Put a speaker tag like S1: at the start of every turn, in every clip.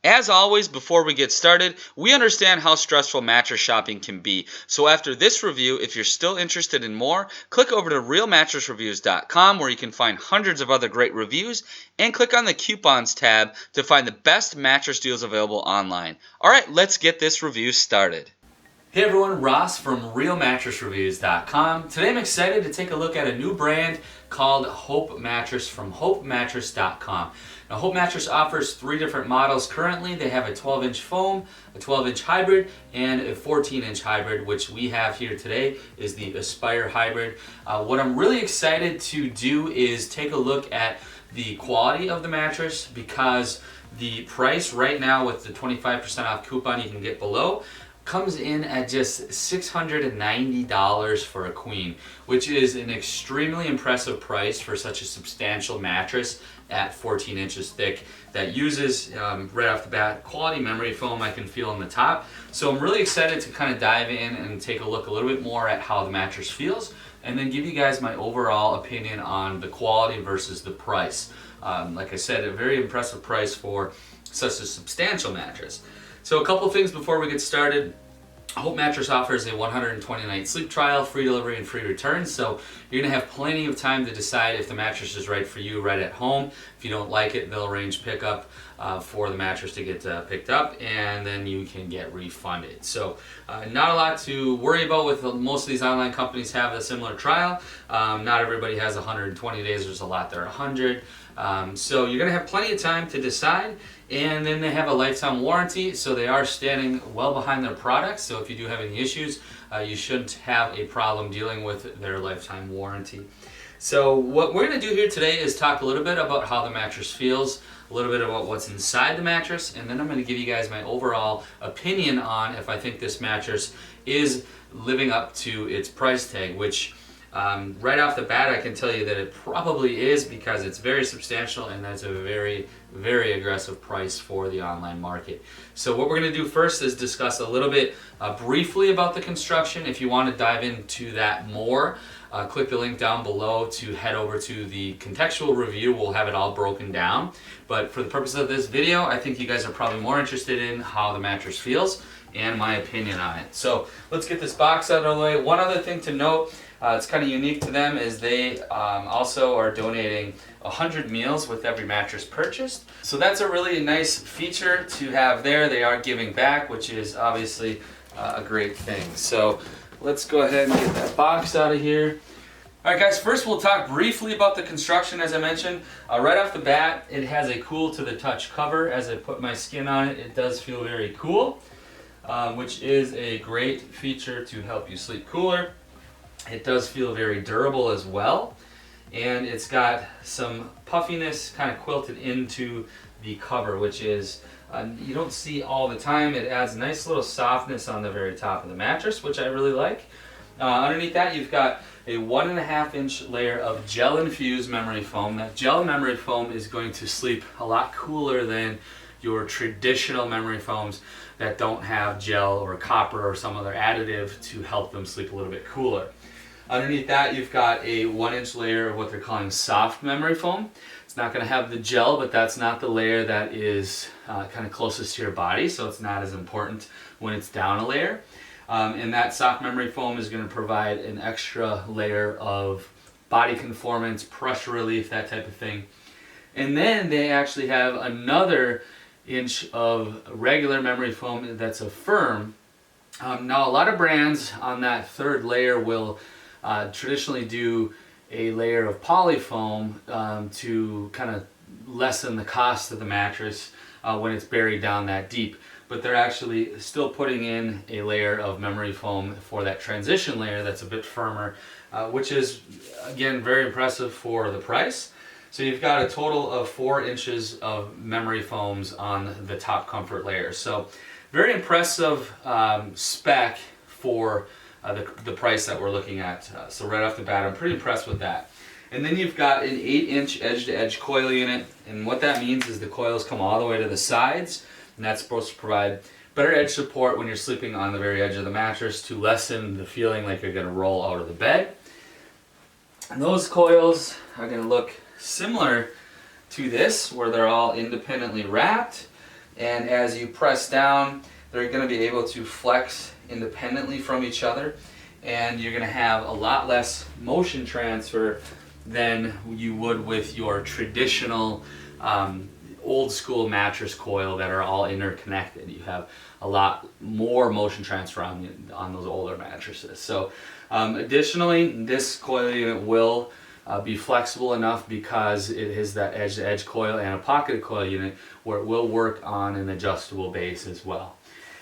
S1: As always, before we get started, we understand how stressful mattress shopping can be. So after this review, if you're still interested in more, click over to realmattressreviews.com where you can find hundreds of other great reviews and click on the coupons tab to find the best mattress deals available online. All right, let's get this review started. Hey everyone, Ross from realmattressreviews.com. Today I'm excited to take a look at a new brand called Hope Mattress from hopemattress.com. Now Hope Mattress offers 3 different models currently. They have a 12-inch foam, a 12-inch hybrid, and a 14-inch hybrid, which we have here today is the Aspire Hybrid. What I'm really excited to do is take a look at the quality of the mattress, because the price right now with the 25% off coupon you can get below comes in at just $690 for a queen, which is an extremely impressive price for such a substantial mattress at 14 inches thick that uses, right off the bat, quality memory foam I can feel on the top. So I'm really excited to kind of dive in and take a look a little bit more at how the mattress feels, and then give you guys my overall opinion on the quality versus the price. Like I said, a very impressive price for such a substantial mattress. So a couple things before we get started. Hope Mattress offers a 120-night sleep trial, free delivery, and free returns. So you're going to have plenty of time to decide if the mattress is right for you right at home. If you don't like it, they'll arrange pickup for the mattress to get picked up, and then you can get refunded. So not a lot to worry about with most of these online companies have a similar trial. Not everybody has 120 days. There's a lot that are 100. So you're going to have plenty of time to decide, and then they have a lifetime warranty, so they are standing well behind their products. So if you do have any issues, you shouldn't have a problem dealing with their lifetime warranty. So what we're going to do here today is talk a little bit about how the mattress feels, a little bit about what's inside the mattress, and then I'm going to give you guys my overall opinion on if I think this mattress is living up to its price tag, which right off the bat, I can tell you that it probably is, because it's very substantial and that's a very, very aggressive price for the online market. So what we're going to do first is discuss a little bit briefly about the construction. If you want to dive into that more, click the link down below to head over to the contextual review. We'll have it all broken down. But for the purpose of this video, I think you guys are probably more interested in how the mattress feels and my opinion on it. So let's get this box out of the way. One other thing to note, it's kind of unique to them, is they also are donating 100 meals with every mattress purchased. So that's a really nice feature to have there. They are giving back, which is obviously a great thing. So let's go ahead and get that box out of here. All right, guys, first we'll talk briefly about the construction. As I mentioned, right off the bat, it has a cool to the touch cover. As I put my skin on it, it does feel very cool, which is a great feature to help you sleep cooler. It does feel very durable as well, and it's got some puffiness kind of quilted into the cover, which is you don't see all the time. It adds a nice little softness on the very top of the mattress, which I really like. Underneath that, you've got a 1.5-inch layer of gel-infused memory foam. That gel memory foam is going to sleep a lot cooler than your traditional memory foams that don't have gel or copper or some other additive to help them sleep a little bit cooler. Underneath that, you've got a 1-inch layer of what they're calling soft memory foam. It's not going to have the gel, but that's not the layer that is kind of closest to your body, so it's not as important when it's down a layer. And that soft memory foam is going to provide an extra layer of body conformance, pressure relief, that type of thing. And then they actually have another inch of regular memory foam that's a firm. Now, a lot of brands on that third layer will traditionally do a layer of polyfoam to kind of lessen the cost of the mattress when it's buried down that deep. But they're actually still putting in a layer of memory foam for that transition layer that's a bit firmer, which is, again, very impressive for the price. So you've got a total of 4 inches of memory foams on the top comfort layer. So very impressive spec for the price that we're looking at. So right off the bat, I'm pretty impressed with that. And then you've got an 8-inch edge-to-edge coil unit, and what that means is the coils come all the way to the sides, and that's supposed to provide better edge support when you're sleeping on the very edge of the mattress to lessen the feeling like you're going to roll out of the bed. And those coils are going to look similar to this, where they're all independently wrapped, and as you press down, they're going to be able to flex independently from each other, and you're going to have a lot less motion transfer than you would with your traditional old school mattress coil that are all interconnected. You have a lot more motion transfer on those older mattresses. So additionally, this coil unit will be flexible enough because it is that edge-to-edge coil and a pocketed coil unit where it will work on an adjustable base as well.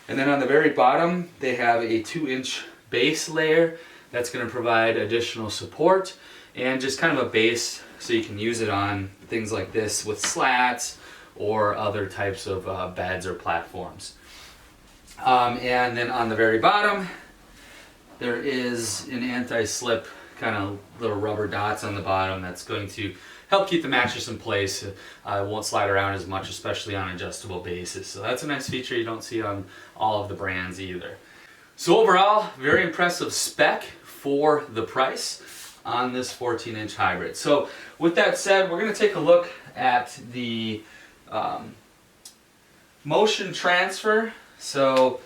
S1: And then on the very bottom, they have a 2-inch base layer that's going to provide additional support and just kind of a base so you can use it on things like this with slats or other types of beds or platforms. And then on the very bottom, there is an anti-slip kind of little rubber dots on the bottom that's going to help keep the mattress in place. It won't slide around as much, especially on adjustable bases. So that's a nice feature you don't see on all of the brands either. So overall, very impressive spec for the price on this 14-inch hybrid. So with that said, we're going to take a look at the motion transfer. So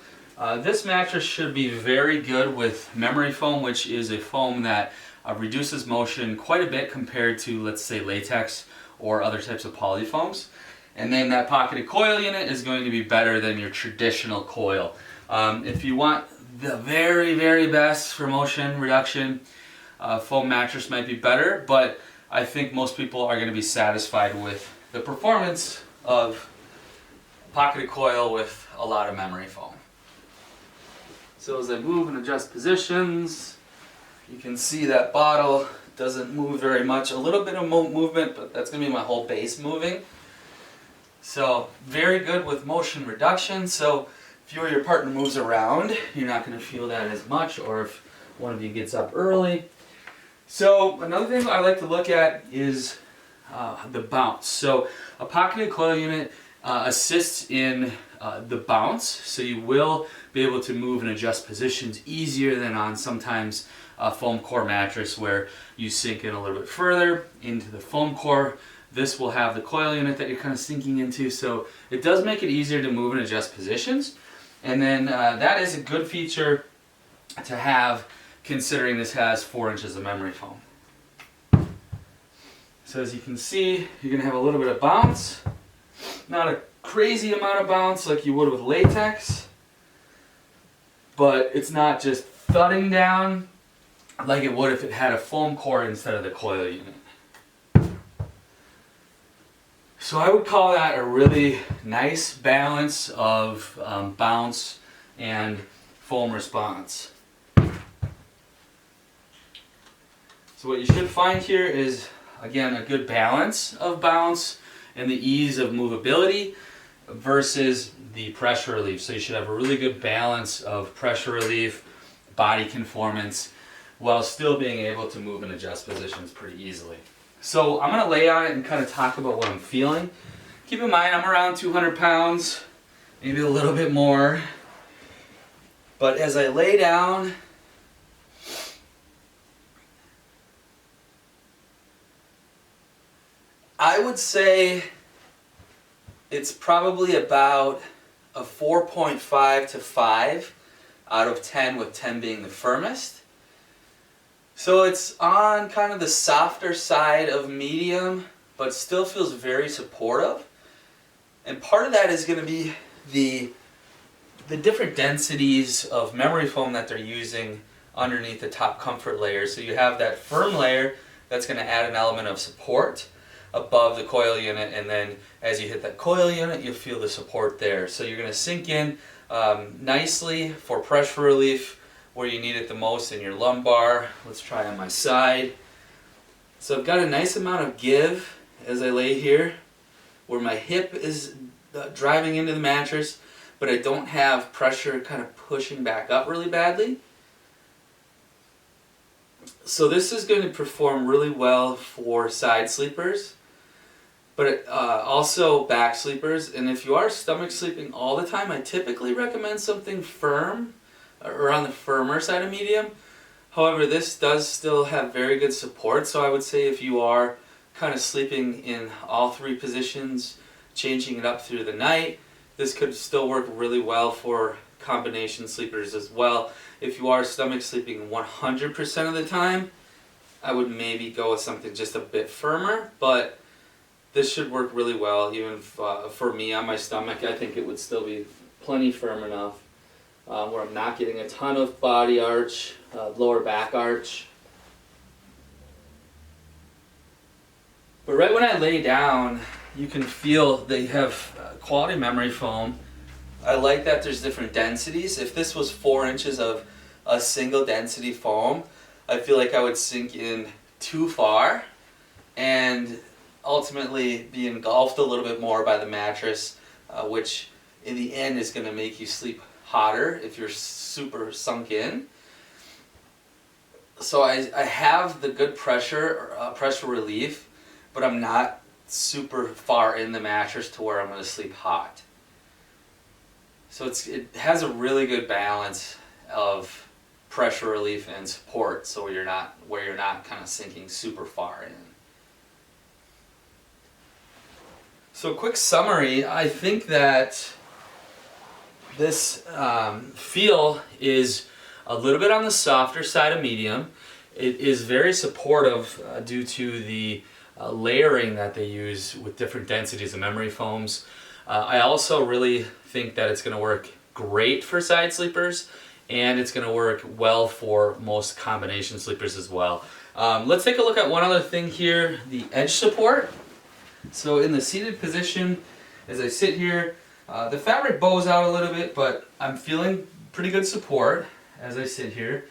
S1: this mattress should be very good with memory foam, which is a foam that reduces motion quite a bit compared to, let's say, latex or other types of polyfoams. And then that pocketed coil unit is going to be better than your traditional coil. If you want the very, very best for motion reduction, foam mattress might be better, but I think most people are going to be satisfied with the performance of pocketed coil with a lot of memory foam. So as I move and adjust positions, you can see that bottle doesn't move very much. A little bit of movement, but that's going to be my whole base moving. So very good with motion reduction. So if you or your partner moves around, you're not going to feel that as much, or if one of you gets up early. So another thing I like to look at is the bounce. So a pocketed coil unit assists in the bounce, so you will be able to move and adjust positions easier than on sometimes a foam core mattress where you sink in a little bit further into the foam core. This will have the coil unit that you're kind of sinking into, so it does make it easier to move and adjust positions. And then that is a good feature to have, considering this has 4 inches of memory foam. So as you can see, you're going to have a little bit of bounce. Not a crazy amount of bounce like you would with latex, but it's not just thudding down like it would if it had a foam core instead of the coil unit. So I would call that a really nice balance of bounce and foam response. So what you should find here is, again, a good balance of bounce and the ease of movability versus the pressure relief. So you should have a really good balance of pressure relief, body conformance, while still being able to move and adjust positions pretty easily. So I'm going to lay on it and kind of talk about what I'm feeling. Keep in mind I'm around 200 pounds, maybe a little bit more. But as I lay down, I would say it's probably about a 4.5 to 5 out of 10, with 10 being the firmest. So it's on kind of the softer side of medium, but still feels very supportive. And part of that is going to be the different densities of memory foam that they're using underneath the top comfort layer. So you have that firm layer that's going to add an element of support above the coil unit, and then as you hit that coil unit, you'll feel the support there. So you're going to sink in nicely for pressure relief where you need it the most in your lumbar. Let's try on my side. So I've got a nice amount of give as I lay here, where my hip is driving into the mattress, but I don't have pressure kind of pushing back up really badly. So this is going to perform really well for side sleepers, but also back sleepers. And if you are stomach sleeping all the time, I typically recommend something firm or on the firmer side of medium. However, this does still have very good support, so I would say if you are kind of sleeping in all three positions, changing it up through the night, this could still work really well for combination sleepers as well. If you are stomach sleeping 100% of the time, I would maybe go with something just a bit firmer, but this should work really well. Even for me on my stomach, I think it would still be plenty firm enough where I'm not getting a ton of body arch, lower back arch. But right when I lay down, you can feel they have quality memory foam. I like that there's different densities. If this was 4 inches of a single density foam, I feel like I would sink in too far and ultimately be engulfed a little bit more by the mattress, which in the end is going to make you sleep hotter if you're super sunk in. So I have the good pressure relief, but I'm not super far in the mattress to where I'm going to sleep hot. So it has a really good balance of pressure relief and support, so you're not kind of sinking super far in. So quick summary, I think that this feel is a little bit on the softer side of medium. It is very supportive due to the layering that they use with different densities of memory foams. I also really think that it's going to work great for side sleepers, and it's going to work well for most combination sleepers as well. Let's take a look at one other thing here, the edge support. So in the seated position, as I sit here, the fabric bows out a little bit, but I'm feeling pretty good support as I sit here.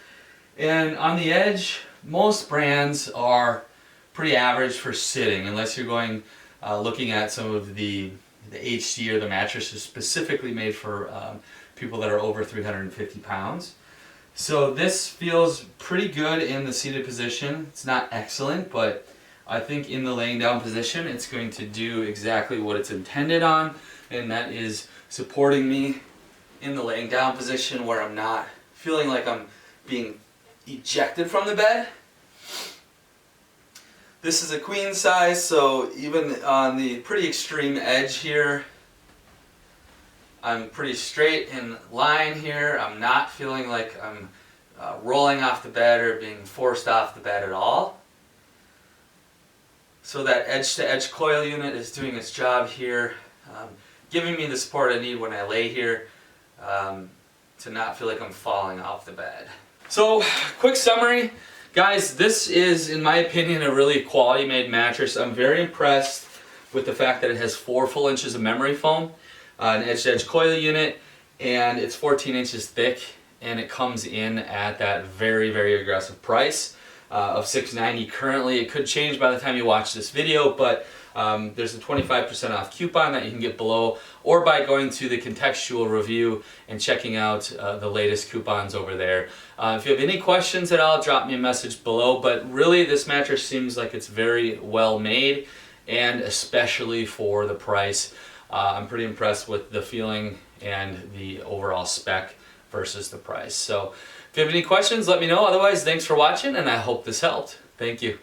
S1: And on the edge, most brands are pretty average for sitting, unless you're going looking at some of the HD or the mattresses specifically made for people that are over 350 pounds. So this feels pretty good in the seated position. It's not excellent, but I think in the laying down position it's going to do exactly what it's intended on, and that is supporting me in the laying down position where I'm not feeling like I'm being ejected from the bed. This is a queen size, so even on the pretty extreme edge here, I'm pretty straight in line here. I'm not feeling like I'm rolling off the bed or being forced off the bed at all. So that edge-to-edge coil unit is doing its job here, giving me the support I need when I lay here to not feel like I'm falling off the bed. So, quick summary. Guys, this is, in my opinion, a really quality made mattress. I'm very impressed with the fact that it has 4 full inches of memory foam, an edge-to-edge coil unit, and it's 14 inches thick, and it comes in at that very, very aggressive price of $690 currently. It could change by the time you watch this video, but there's a 25% off coupon that you can get below, or by going to the contextual review and checking out the latest coupons over there. If you have any questions at all, drop me a message below, but really this mattress seems like it's very well made, and especially for the price. I'm pretty impressed with the feeling and the overall spec versus the price. So if you have any questions, let me know. Otherwise, thanks for watching, and I hope this helped. Thank you.